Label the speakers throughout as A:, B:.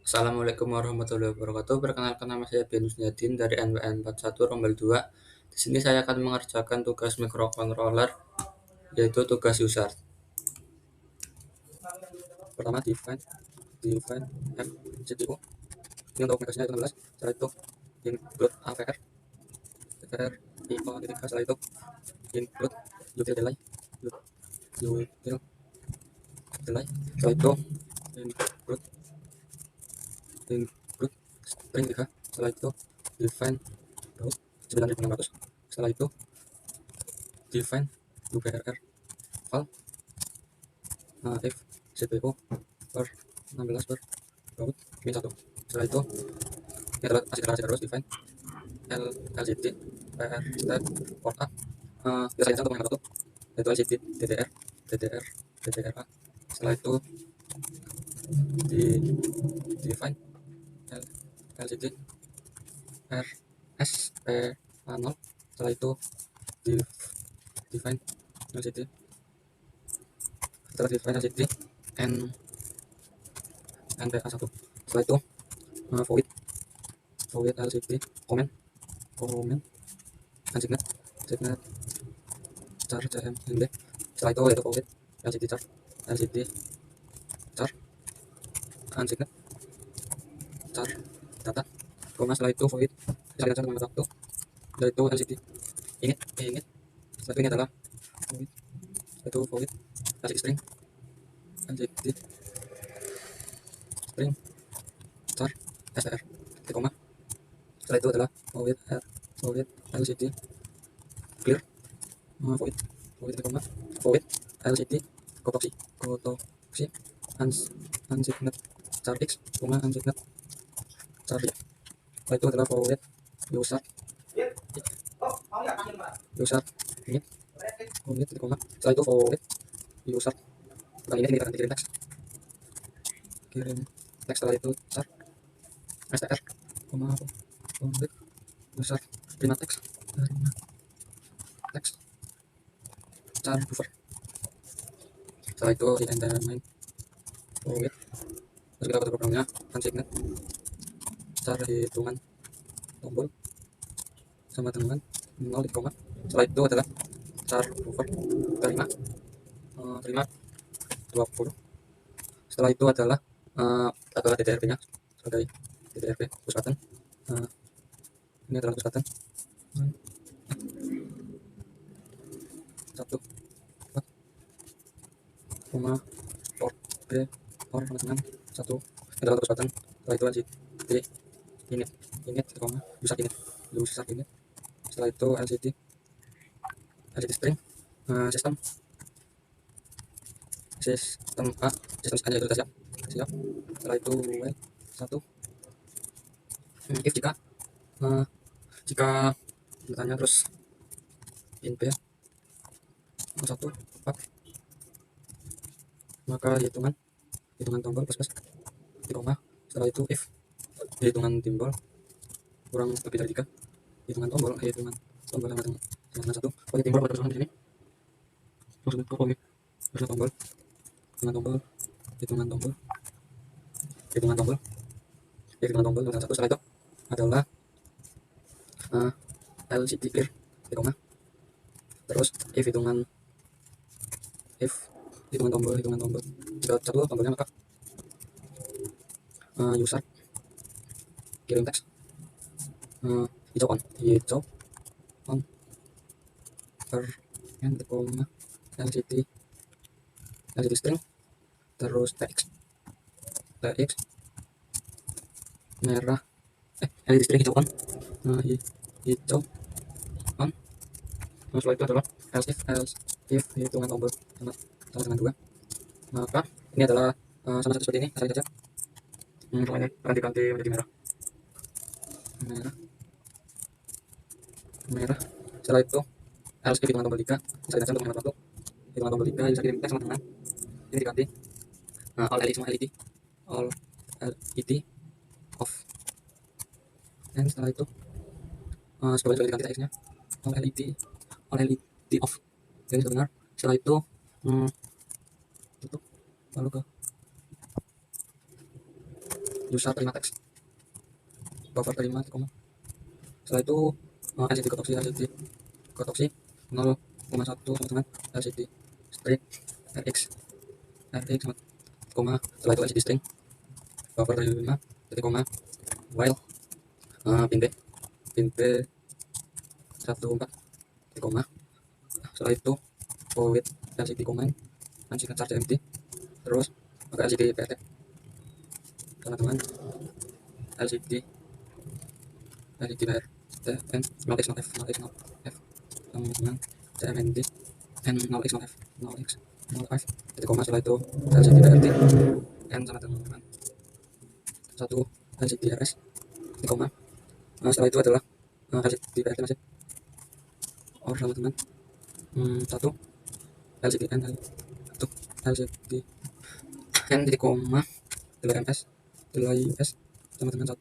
A: Assalamualaikum warahmatullahi wabarakatuh. Perkenalkan, nama saya Benus Yadin dari NWN 41 Rombel 2. Di sini saya akan mengerjakan tugas microcontroller, yaitu tugas user. Pertama, define f CPU. Ini untuk aplikasinya itu 16. Setelah itu include AVR IO titik. Setelah itu include util delay util delay. Setelah itu include include string 3. Setelah itu define root 9600. Setelah itu define UBRR file if CPU per 16 per baut min 1. Setelah itu ini adalah masih terus define LCD PR step port A. Biasa saja untuk mengenal satu, yaitu LCD DDR A. Setelah itu di define LCD RSP0. Setelah itu di define LCD NPA1. Setelah itu void LCD comment unsignet char cmd. Setelah itu yaitu void LCD char unsignet char data, setelah itu void bisa kita cari satu, yaitu LCD init. Setelah itu ini adalah void LCD string char str di koma. Setelah itu adalah void LCD clear void di koma void LCD kotoksi unsignet char x koma unsignet char y. Setelah itu adalah void user init void di koma. Setelah itu void user bukan ini, kita akan kirim teks. Setelah itu char str koma void user prima teks char buffer. Setelah itu di enter main void, terus kita buat programnya unsignet char hitungan tombol sama dengan 0 di koma. Setelah itu adalah char buffer terima 20. Setelah itu adalah DDRP nya sebagai DDRP push button. Ini adalah push button 1 koma port B or sama dengan 1. Ini adalah push button. Setelah itu LCD init koma user init. Setelah itu LCD string sistem A, sistem sekian itu sudah siap. Setelah itu while 1 if jika bertanya terus in B 1 4, maka hitungan tombol plus di koma. Setelah itu if hitungan timbol kurang lebih dari 3, hitungan tombol sama dengan 1. Pokoknya timbol pada tulisan di sini, maksudnya tombol hitungan tombol dengan 1. Setelah itu adalah LCD clear di koma. Terus if hitungan tombol jika 1 tombolnya, maka user kirim teks hijau on per n di koma LCD string terus tx merah LCD string hijau on on. Setelah itu adalah else if hitungan tombol sama dengan 2, maka ini adalah sama saja seperti ini. Cari saja ini akan diganti menjadi merah. Setelah itu else if hitungan tombol 3, bisa saja untuk menghemat waktu. Hitungan tombol 3 bisa kirim teks sama dengan ini diganti all LED off. Dan setelah itu sebenarnya sudah diganti teksnya all LED off. Jadi sebenarnya setelah itu tutup, lalu ke user terima teks, buffer terima koma. Setelah itu LCD kotoksi 0,1 teman-teman, LCD string rx koma. Setelah itu LCD string buffer 5 titik koma while pin b 14 titik koma. Setelah itu void LCD command signature cmd, terus pakai LCD prt teman-teman, LCD prt n 0x 0f 0x 0f teman-teman, cmd n 0x 0f 0x 0f titik koma. Setelah itu LCD prt n sama teman-teman 1 LCD rs titik koma. Setelah itu adalah LCD prt masih or teman-teman, 1 LCD n 1 LCD n titik koma delay ms delay us teman-teman, 1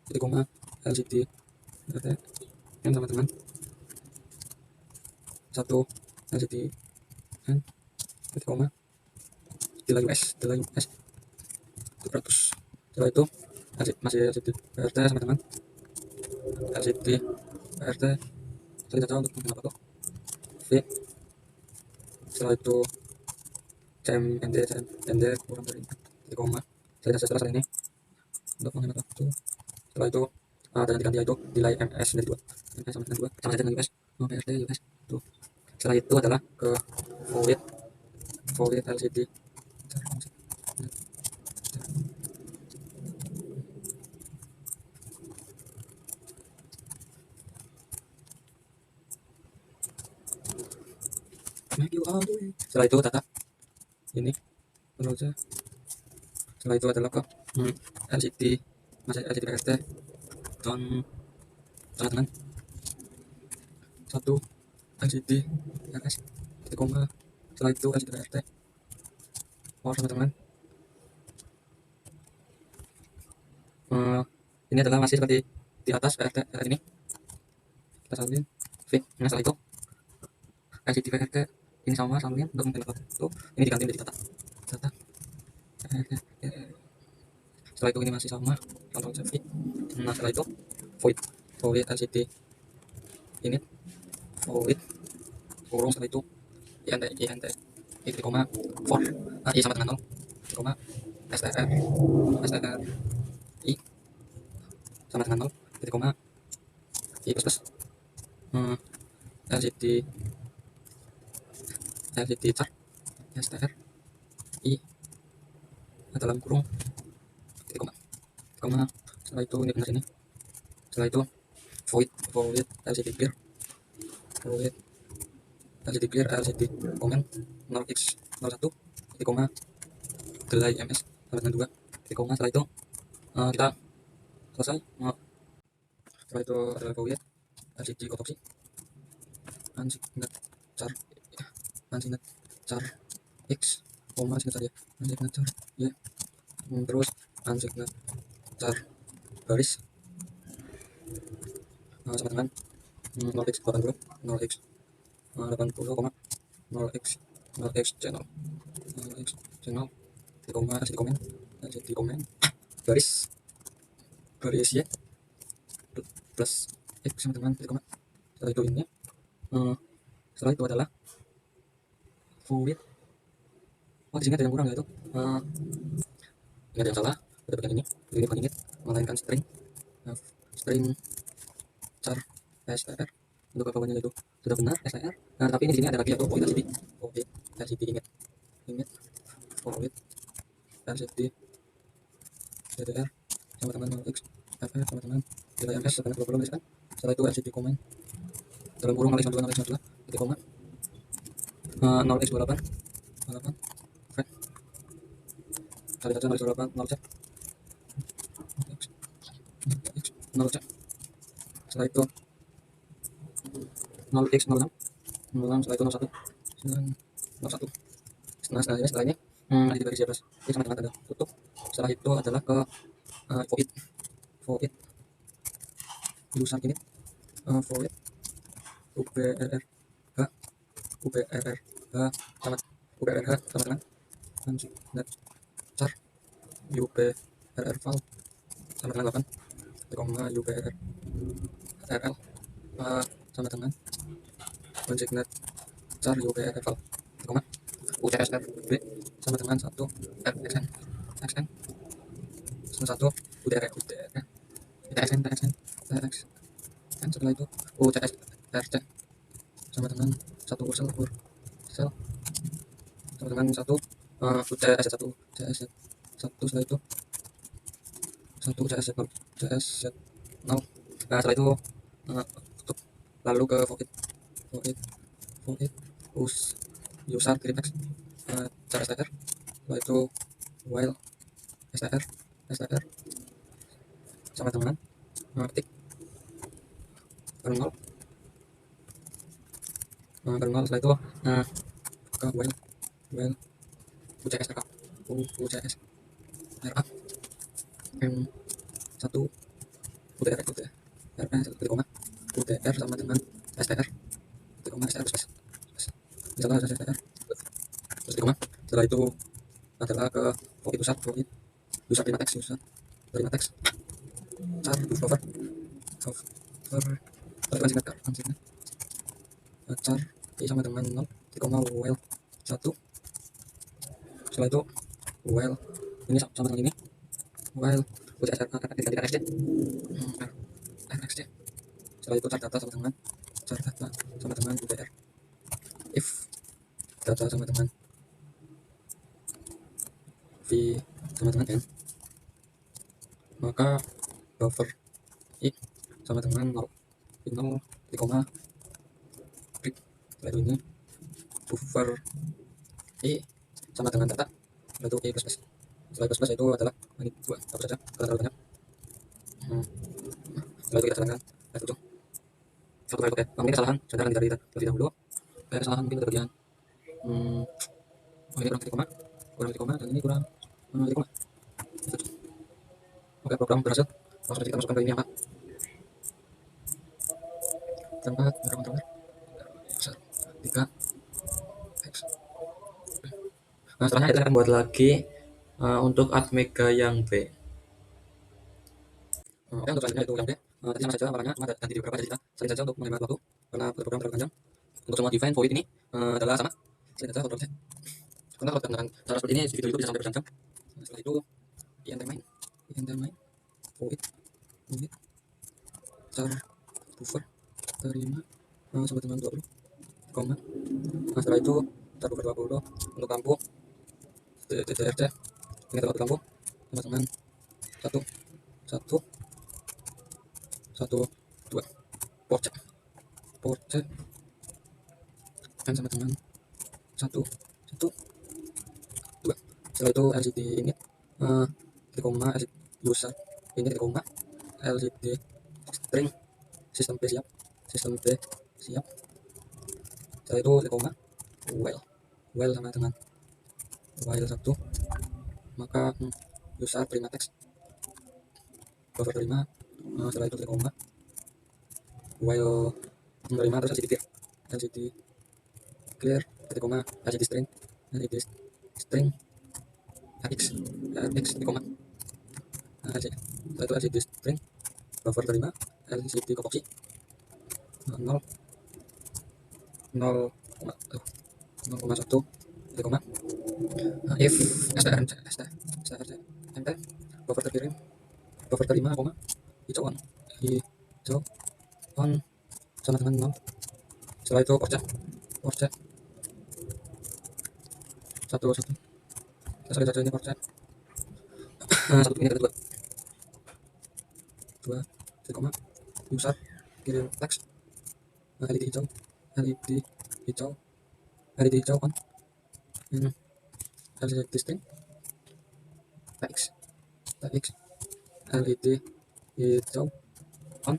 A: titik koma LCD prt n teman-teman, 1 LCD n titik koma delay us 700. Setelah itu masih LCD prt teman-teman, LCD prt cari saja untuk menggunakan foto v. Setelah itu cmd kurang dari titik koma, saya saja setelah ini untuk menghemat waktu. Setelah itu dan ganti itu delay ms dari 2 ms sama dengan 2 sama saja dengan us prt us tuh. Setelah itu adalah ke void LCD make you all the way. Setelah itu tata ini saja. Setelah itu adalah ke LCD masih LCD prt dan teman-teman, 1 LCD rs titik koma. Setelah itu LCD prt or teman-teman, ini adalah masih seperti di atas prt ini kita salin v. Nah setelah itu LCD prt ini sama salin untuk menghemat waktu, ini diganti menjadi tata. Setelah itu ini masih sama Ctrl V. Nah setelah itu void LCD ini void kurung, setelah itu int titik koma for i sama dengan 0 titik koma str i sama dengan 0 titik koma i plus LCD char str i dalam kurung titik koma. Setelah itu ini benar ini. Setelah itu void LCD clear LCD comment 0x01 titik koma delay ms sama dengan 2 titik koma. Setelah itu kita selesai. Setelah itu adalah void LCD kotoksi signature x koma signature ya terus signature baris teman-teman 0x80 koma 0x channel titik koma LCD komen baris ya plus x teman-teman titik koma. Setelah itu ini setelah itu adalah void. Di sini ada yang kurang yaitu ini ada yang salah pada bagian ini bukan init melainkan string char str. Untuk bawahnya itu sudah benar str. Nah tapi ini di sini ada lagi yaitu void LCD init void LCD ddr sama teman 0x ff sama teman delay ms sebanyak 20 misalkan. Setelah itu LCD comment dalam kurung 0x52 titik koma 0x28 cari saja 0x28 0 cek 0 cek. Setelah itu 0x06 setelah itu 01 01. Setelah ini di baris 11 ini sama dengan tanda tutup. Setelah itu adalah ke void user ini void ubrh sama dengan char ubrr file sama dengan 8 UPRR RL sama dengan consignate char UPRR val UCSR B sama dengan 1 XN XN sama 1 UDR TXN TXN setelah itu UCSRC sama dengan 1 sel sama dengan 1 UCS1 CS1 setelah itu 1 CS0 CS0. Nah setelah itu tutup, lalu ke void user kirim text cara str, setelah itu while str sama dengan ketik kernel setelah itu ke while UCS RA M1 UTR UTR sama dengan STR STR misalnya STR terus setelah itu adalah ke void user terima teks char buffer char i sama dengan 0 while 1 setelah itu while ini sama dengan ini while UCSR RxD setelah itu char data sama dengan UTR if data sama dengan v sama dengan n, maka buffer i sama dengan 0 break. Setelah itu ini buffer i sama dengan data, lalu i plus plus. Setelah plus plus itu adalah ini 2 apa saja karena terlalu banyak. Setelah itu kita jalankan F7 satu kali. Oke, mungkin kesalahan saudara dari terlebih dahulu. Kayak kesalahan mungkin pada bagian ini kurang titik koma dan ini kurang titik koma. Oke, program berhasil. Langsung kita masukkan ke ini yang tempat merah controller besar 3 X. Nah setelahnya kita akan buat lagi untuk Atmega yang B. Oke, untuk selanjutnya itu yang B. Tadi sama saja warnanya, cuma ganti di beberapa, jadi kita salin saja untuk menghemat waktu karena program terlalu panjang. Untuk semua define void ini adalah sama, salin saja kontrol C. Karena kalau menggunakan cara seperti ini video itu bisa sampai berjam-jam. Setelah itu int main void char buffer terima sama dengan 20 koma. Nah setelah itu char buffer 20 untuk lampu TTRC ini terlalu lampu sama dengan 1 2 port C sama dengan 1 2. Setelah itu LCD ini LCD user ini LCD string sistem B siap. Setelah itu while sama dengan while 1, maka user terima teks buffer terima. Setelah itu while menerima terus LCD clear LCD string RX setelah itu LCD string buffer terima LCD kopoksi 0,1 if strc mt buffer terima hijau on sama dengan 0. Setelah itu port C 1 kita salin saja ini port C 1 ini ada 2 user kirim teks LED hijau on LCD string TX LED hijau on.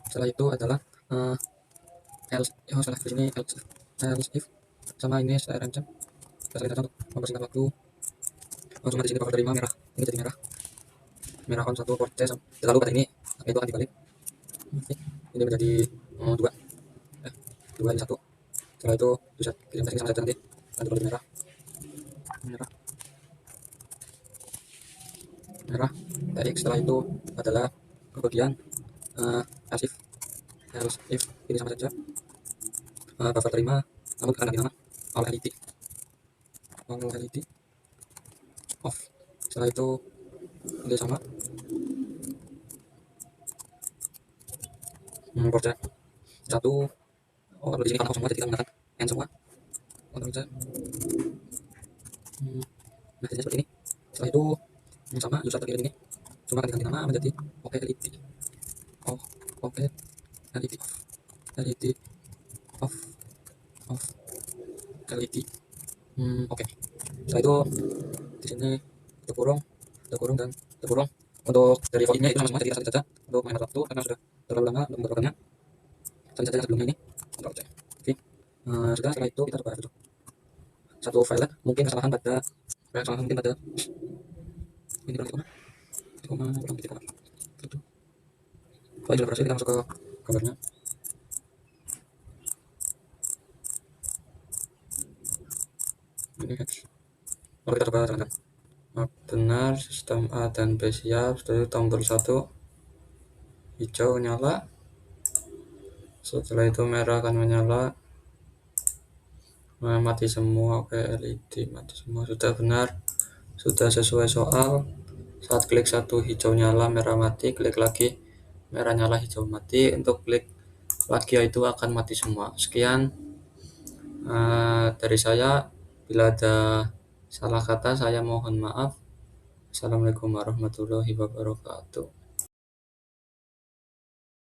A: Setelah itu adalah else di sini else if sama ini strncm. Kita salin saja untuk mempersingkat waktu. Cuma di sini buffer terima merah, ini jadi merah on 1 port C, lalu pada ini itu akan dibalik. Ini menjadi 2 ini 1. Setelah itu bisa kirim teks sama saja nanti kalau merah merah TX. Setelah itu adalah kebagian arsip else if, ini sama saja. Buffer terima namun akan ganti nama all LED off. Setelah itu ini sama port satu. Oh, di sini karena semua jadi kita menggunakan N semua. Kontrol Z. Nah, jadinya seperti ini. Setelah itu sama user terpilih ini cuma akan diganti nama menjadi OK LED off, OK LED off, LED off, off, LED. Oke. Setelah itu di sini terkurung dan terkurung. Untuk dari voidnya itu sama semua, jadi kita saja untuk menghemat waktu karena sudah terlalu lama untuk membuatnya. Salin saja yang sebelumnya ini. Oke. Setelah itu kita coba satu file. Mungkin kesalahan pada ini kurang titik koma. Itu. File sudah berhasil, kita masuk ke gambarnya. Ini lalu kita coba jalankan. Benar, sistem A dan B siap. Setelah itu tombol 1 hijau nyala. Setelah itu merah akan menyala. Mati semua. Oke, LED mati semua. Sudah benar, sudah sesuai soal. Saat klik satu hijau nyala, merah mati. Klik lagi, merah nyala, hijau mati. Untuk klik lagi itu akan mati semua. Sekian dari saya. Bila ada salah kata saya mohon maaf. Assalamualaikum warahmatullahi wabarakatuh.